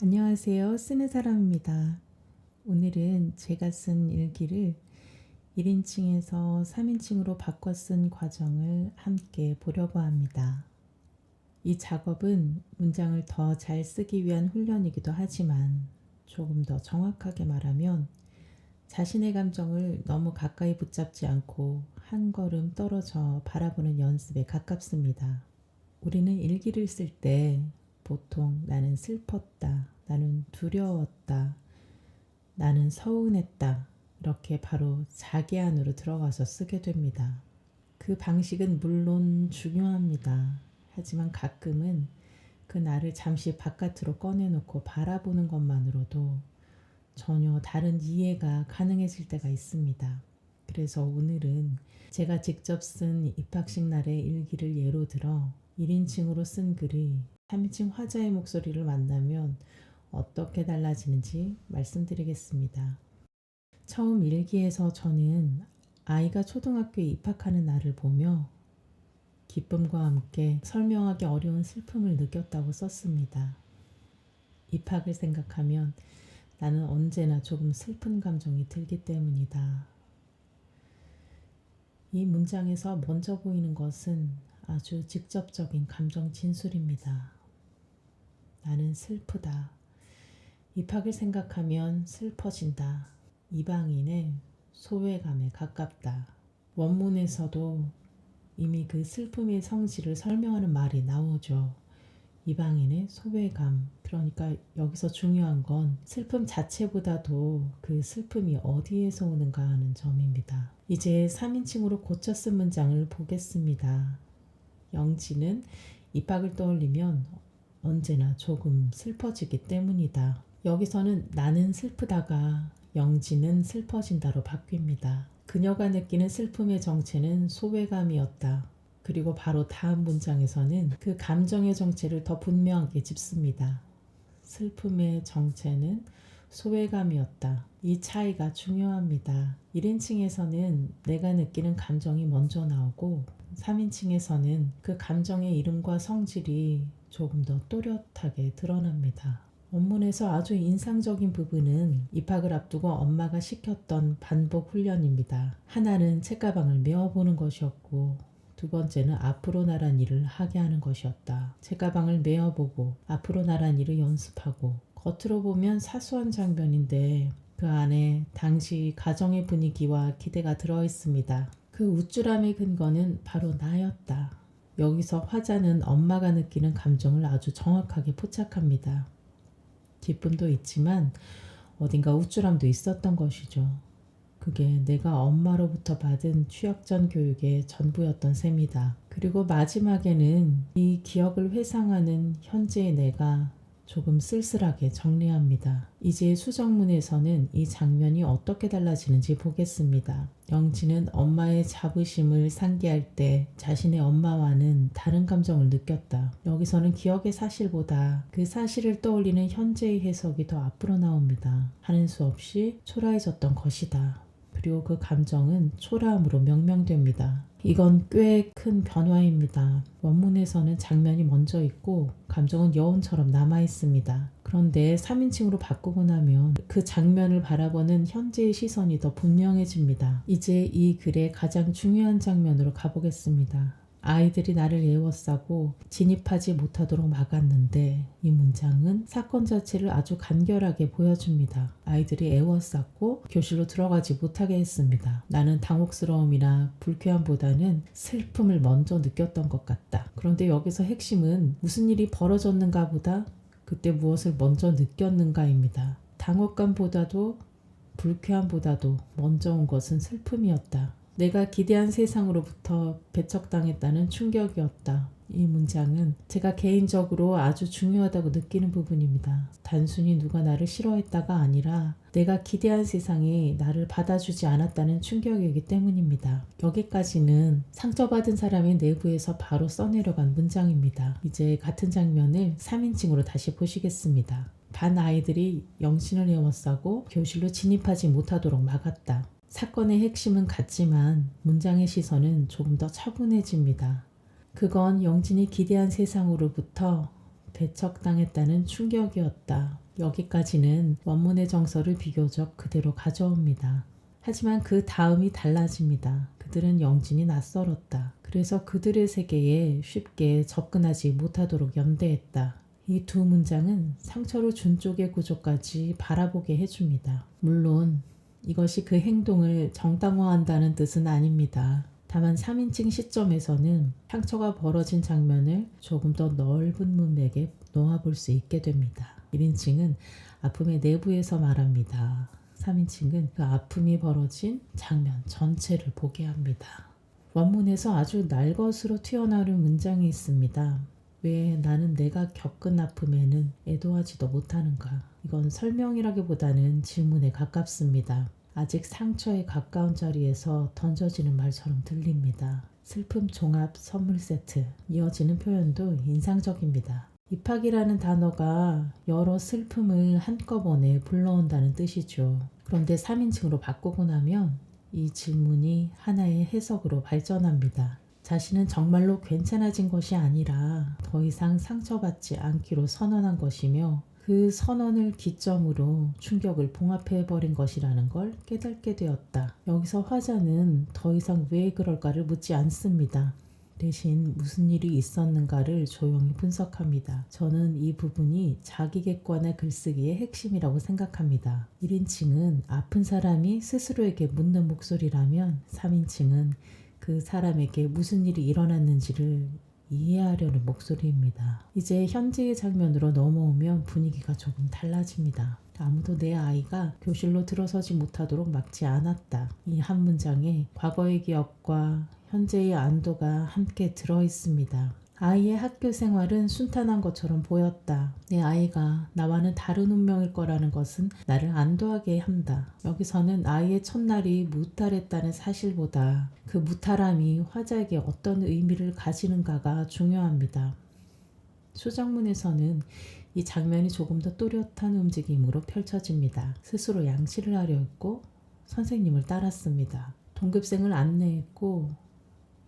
안녕하세요. 쓰는 사람입니다. 오늘은 제가 쓴 일기를 1인칭에서 3인칭으로 바꿔 쓴 과정을 함께 보려고 합니다. 이 작업은 문장을 더 잘 쓰기 위한 훈련이기도 하지만 조금 더 정확하게 말하면 자신의 감정을 너무 가까이 붙잡지 않고 한 걸음 떨어져 바라보는 연습에 가깝습니다. 우리는 일기를 쓸 때 보통 나는 슬펐다, 나는 두려웠다, 나는 서운했다 이렇게 바로 자기 안으로 들어가서 쓰게 됩니다. 그 방식은 물론 중요합니다. 하지만 가끔은 그 나를 잠시 바깥으로 꺼내놓고 바라보는 것만으로도 전혀 다른 이해가 가능해질 때가 있습니다. 그래서 오늘은 제가 직접 쓴 입학식 날의 일기를 예로 들어 1인칭으로 쓴 글이 3인칭 화자의 목소리를 만나면 어떻게 달라지는지 말씀드리겠습니다. 처음 일기에서 저는 아이가 초등학교에 입학하는 날을 보며 기쁨과 함께 설명하기 어려운 슬픔을 느꼈다고 썼습니다. 입학을 생각하면 나는 언제나 조금 슬픈 감정이 들기 때문이다. 이 문장에서 먼저 보이는 것은 아주 직접적인 감정 진술입니다. 나는 슬프다. 입학을 생각하면 슬퍼진다. 이방인의 소외감에 가깝다. 원문에서도 이미 그 슬픔의 성질을 설명하는 말이 나오죠. 이방인의 소외감. 그러니까 여기서 중요한 건 슬픔 자체보다도 그 슬픔이 어디에서 오는가 하는 점입니다. 이제 3인칭으로 고쳐 쓴 문장을 보겠습니다. 영지는 입학을 떠올리면 언제나 조금 슬퍼지기 때문이다. 여기서는 나는 슬프다가 영지는 슬퍼진다로 바뀝니다. 그녀가 느끼는 슬픔의 정체는 소외감이었다. 그리고 바로 다음 문장에서는 그 감정의 정체를 더 분명하게 짚습니다. 슬픔의 정체는 소외감이었다. 이 차이가 중요합니다. 1인칭에서는 내가 느끼는 감정이 먼저 나오고 3인칭에서는 그 감정의 이름과 성질이 조금 더 또렷하게 드러납니다. 원문에서 아주 인상적인 부분은 입학을 앞두고 엄마가 시켰던 반복 훈련입니다. 하나는 책가방을 메어보는 것이었고 두 번째는 앞으로 나란 일을 하게 하는 것이었다. 책가방을 메어보고 앞으로 나란 일을 연습하고 겉으로 보면 사소한 장면인데 그 안에 당시 가정의 분위기와 기대가 들어있습니다. 그 우쭐함의 근거는 바로 나였다. 여기서 화자는 엄마가 느끼는 감정을 아주 정확하게 포착합니다. 기쁨도 있지만 어딘가 우쭐함도 있었던 것이죠. 그게 내가 엄마로부터 받은 취약전 교육의 전부였던 셈이다. 그리고 마지막에는 이 기억을 회상하는 현재의 내가 조금 쓸쓸하게 정리합니다. 이제 수정문에서는 이 장면이 어떻게 달라지는지 보겠습니다. 영지는 엄마의 자부심을 상기할 때 자신의 엄마와는 다른 감정을 느꼈다. 여기서는 기억의 사실보다 그 사실을 떠올리는 현재의 해석이 더 앞으로 나옵니다. 하는 수 없이 초라해졌던 것이다. 그리고 그 감정은 초라함으로 명명됩니다. 이건 꽤 큰 변화입니다. 원문에서는 장면이 먼저 있고 감정은 여운처럼 남아 있습니다. 그런데 3인칭으로 바꾸고 나면 그 장면을 바라보는 현재의 시선이 더 분명해집니다. 이제 이 글의 가장 중요한 장면으로 가보겠습니다. 아이들이 나를 에워싸고 진입하지 못하도록 막았는데 이 문장은 사건 자체를 아주 간결하게 보여줍니다. 아이들이 에워쌌고 교실로 들어가지 못하게 했습니다. 나는 당혹스러움이나 불쾌함보다는 슬픔을 먼저 느꼈던 것 같다. 그런데 여기서 핵심은 무슨 일이 벌어졌는가 보다 그때 무엇을 먼저 느꼈는가입니다. 당혹감보다도 불쾌함보다도 먼저 온 것은 슬픔이었다. 내가 기대한 세상으로부터 배척당했다는 충격이었다. 이 문장은 제가 개인적으로 아주 중요하다고 느끼는 부분입니다. 단순히 누가 나를 싫어했다가 아니라 내가 기대한 세상이 나를 받아주지 않았다는 충격이기 때문입니다. 여기까지는 상처받은 사람의 내부에서 바로 써내려간 문장입니다. 이제 같은 장면을 3인칭으로 다시 보시겠습니다. 반 아이들이 영신을 에워싸고 교실로 진입하지 못하도록 막았다. 사건의 핵심은 같지만 문장의 시선은 조금 더 차분해집니다. 그건 영진이 기대한 세상으로부터 배척당했다는 충격이었다. 여기까지는 원문의 정서를 비교적 그대로 가져옵니다. 하지만 그 다음이 달라집니다. 그들은 영진이 낯설었다. 그래서 그들의 세계에 쉽게 접근하지 못하도록 연대했다. 이 두 문장은 상처를 준 쪽의 구조까지 바라보게 해줍니다. 물론 이것이 그 행동을 정당화한다는 뜻은 아닙니다. 다만 3인칭 시점에서는 상처가 벌어진 장면을 조금 더 넓은 문맥에 놓아볼 수 있게 됩니다. 1인칭은 아픔의 내부에서 말합니다. 3인칭은 그 아픔이 벌어진 장면 전체를 보게 합니다. 원문에서 아주 날것으로 튀어나오는 문장이 있습니다. 왜 나는 내가 겪은 아픔에는 애도하지도 못하는가? 이건 설명이라기보다는 질문에 가깝습니다. 아직 상처에 가까운 자리에서 던져지는 말처럼 들립니다. 슬픔 종합 선물 세트. 이어지는 표현도 인상적입니다. 입학이라는 단어가 여러 슬픔을 한꺼번에 불러온다는 뜻이죠. 그런데 3인칭으로 바꾸고 나면 이 질문이 하나의 해석으로 발전합니다. 자신은 정말로 괜찮아진 것이 아니라 더 이상 상처받지 않기로 선언한 것이며 그 선언을 기점으로 충격을 봉합해버린 것이라는 걸 깨닫게 되었다. 여기서 화자는 더 이상 왜 그럴까를 묻지 않습니다. 대신 무슨 일이 있었는가를 조용히 분석합니다. 저는 이 부분이 자기객관의 글쓰기의 핵심이라고 생각합니다. 1인칭은 아픈 사람이 스스로에게 묻는 목소리라면 3인칭은 그 사람에게 무슨 일이 일어났는지를 이해하려는 목소리입니다. 이제 현재의 장면으로 넘어오면 분위기가 조금 달라집니다. 아무도 내 아이가 교실로 들어서지 못하도록 막지 않았다. 이 한 문장에 과거의 기억과 현재의 안도가 함께 들어있습니다. 아이의 학교 생활은 순탄한 것처럼 보였다. 내 아이가 나와는 다른 운명일 거라는 것은 나를 안도하게 한다. 여기서는 아이의 첫날이 무탈했다는 사실보다 그 무탈함이 화자에게 어떤 의미를 가지는가가 중요합니다. 수정문에서는 이 장면이 조금 더 또렷한 움직임으로 펼쳐집니다. 스스로 양치를 하려 했고 선생님을 따랐습니다. 동급생을 안내했고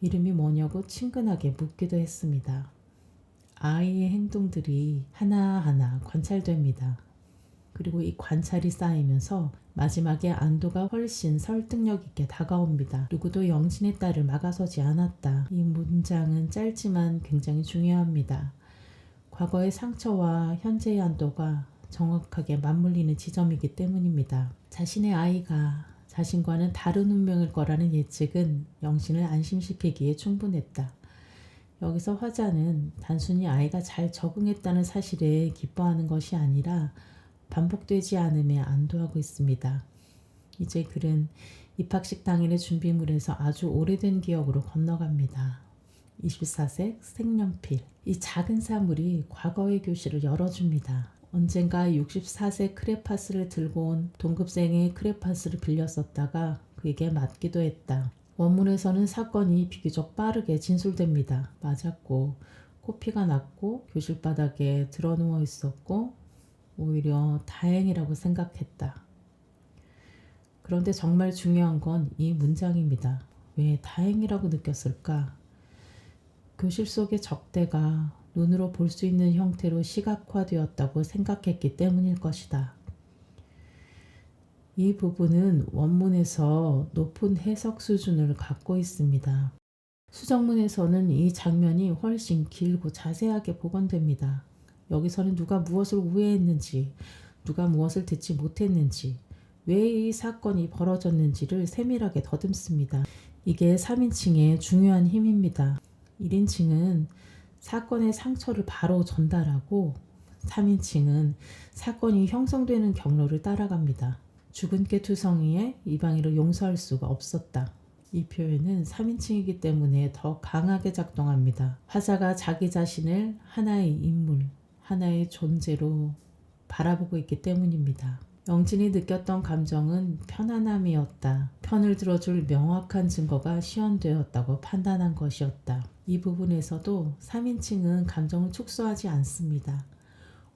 이름이 뭐냐고 친근하게 묻기도 했습니다. 아이의 행동들이 하나하나 관찰됩니다. 그리고 이 관찰이 쌓이면서 마지막에 안도가 훨씬 설득력 있게 다가옵니다. 누구도 영진의 딸을 막아서지 않았다. 이 문장은 짧지만 굉장히 중요합니다. 과거의 상처와 현재의 안도가 정확하게 맞물리는 지점이기 때문입니다. 자신의 아이가 자신과는 다른 운명일 거라는 예측은 영신을 안심시키기에 충분했다. 여기서 화자는 단순히 아이가 잘 적응했다는 사실에 기뻐하는 것이 아니라 반복되지 않음에 안도하고 있습니다. 이제 글은 입학식 당일의 준비물에서 아주 오래된 기억으로 건너갑니다. 24색 색연필. 이 작은 사물이 과거의 교실을 열어줍니다. 언젠가 64세 크레파스를 들고 온 동급생의 크레파스를 빌렸었다가 그에게 맞기도 했다. 원문에서는 사건이 비교적 빠르게 진술됩니다. 맞았고 코피가 났고 교실 바닥에 드러누워 있었고 오히려 다행이라고 생각했다. 그런데 정말 중요한 건 이 문장입니다. 왜 다행이라고 느꼈을까? 교실 속의 적대가 눈으로 볼 수 있는 형태로 시각화되었다고 생각했기 때문일 것이다. 이 부분은 원문에서 높은 해석 수준을 갖고 있습니다. 수정문에서는 이 장면이 훨씬 길고 자세하게 복원됩니다. 여기서는 누가 무엇을 우회했는지, 누가 무엇을 듣지 못했는지, 왜 이 사건이 벌어졌는지를 세밀하게 더듬습니다. 이게 3인칭의 중요한 힘입니다. 1인칭은 사건의 상처를 바로 전달하고 3인칭은 사건이 형성되는 경로를 따라갑니다. 죽은 깨 투성이에 이방인을 용서할 수가 없었다. 이 표현은 3인칭이기 때문에 더 강하게 작동합니다. 화자가 자기 자신을 하나의 인물, 하나의 존재로 바라보고 있기 때문입니다. 영진이 느꼈던 감정은 편안함이었다. 편을 들어줄 명확한 증거가 시연되었다고 판단한 것이었다. 이 부분에서도 3인칭은 감정을 축소하지 않습니다.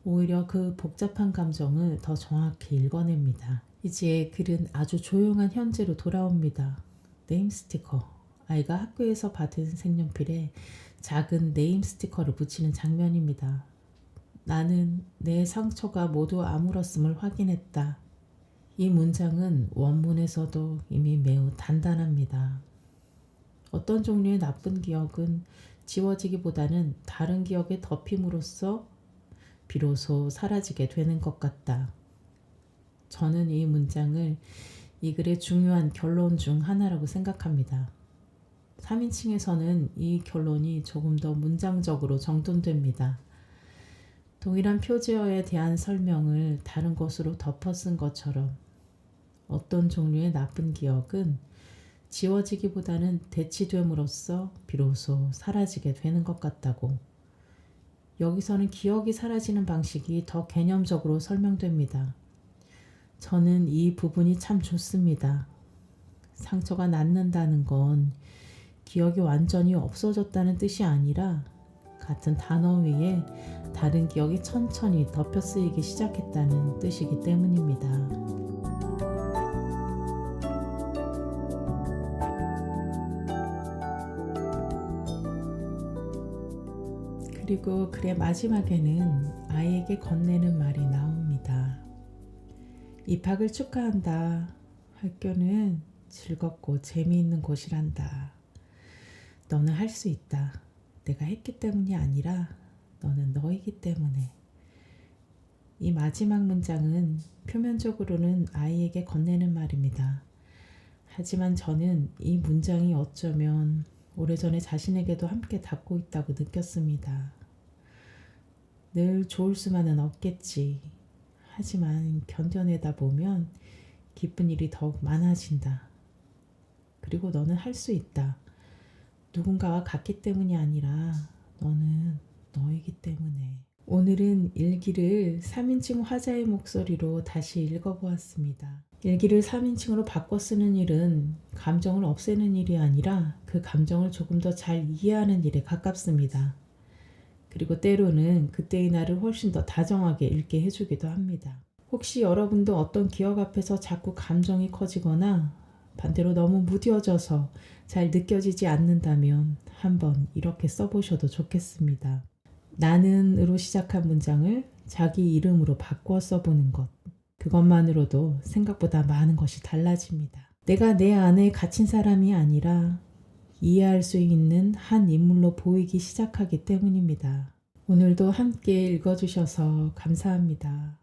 오히려 그 복잡한 감정을 더 정확히 읽어냅니다. 이제 글은 아주 조용한 현재로 돌아옵니다. 네임 스티커. 아이가 학교에서 받은 색연필에 작은 네임 스티커를 붙이는 장면입니다. 나는 내 상처가 모두 아물었음을 확인했다. 이 문장은 원문에서도 이미 매우 단단합니다. 어떤 종류의 나쁜 기억은 지워지기보다는 다른 기억에 덮임으로써 비로소 사라지게 되는 것 같다. 저는 이 문장을 이 글의 중요한 결론 중 하나라고 생각합니다. 3인칭에서는 이 결론이 조금 더 문장적으로 정돈됩니다. 동일한 표제어에 대한 설명을 다른 것으로 덮어 쓴 것처럼 어떤 종류의 나쁜 기억은 지워지기보다는 대치됨으로써 비로소 사라지게 되는 것 같다고. 여기서는 기억이 사라지는 방식이 더 개념적으로 설명됩니다. 저는 이 부분이 참 좋습니다. 상처가 낫는다는 건 기억이 완전히 없어졌다는 뜻이 아니라 같은 단어 위에 다른 기억이 천천히 덮여 쓰이기 시작했다는 뜻이기 때문입니다. 그리고 글의 마지막에는 아이에게 건네는 말이 나옵니다. 입학을 축하한다. 학교는 즐겁고 재미있는 곳이란다. 너는 할 수 있다. 내가 했기 때문이 아니라 너는 너이기 때문에. 이 마지막 문장은 표면적으로는 아이에게 건네는 말입니다. 하지만 저는 이 문장이 어쩌면 오래전에 자신에게도 함께 닿고 있다고 느꼈습니다. 늘 좋을 수만은 없겠지. 하지만 견뎌내다 보면 기쁜 일이 더욱 많아진다. 그리고 너는 할 수 있다. 누군가와 같기 때문이 아니라 너는 너이기 때문에. 오늘은 일기를 3인칭 화자의 목소리로 다시 읽어보았습니다. 일기를 3인칭으로 바꿔 쓰는 일은 감정을 없애는 일이 아니라 그 감정을 조금 더 잘 이해하는 일에 가깝습니다. 그리고 때로는 그때의 나를 훨씬 더 다정하게 읽게 해주기도 합니다. 혹시 여러분도 어떤 기억 앞에서 자꾸 감정이 커지거나 반대로 너무 무뎌져서 잘 느껴지지 않는다면 한번 이렇게 써보셔도 좋겠습니다. 나는으로 시작한 문장을 자기 이름으로 바꿔 써보는 것. 그것만으로도 생각보다 많은 것이 달라집니다. 내가 내 안에 갇힌 사람이 아니라 이해할 수 있는 한 인물로 보이기 시작하기 때문입니다. 오늘도 함께 읽어주셔서 감사합니다.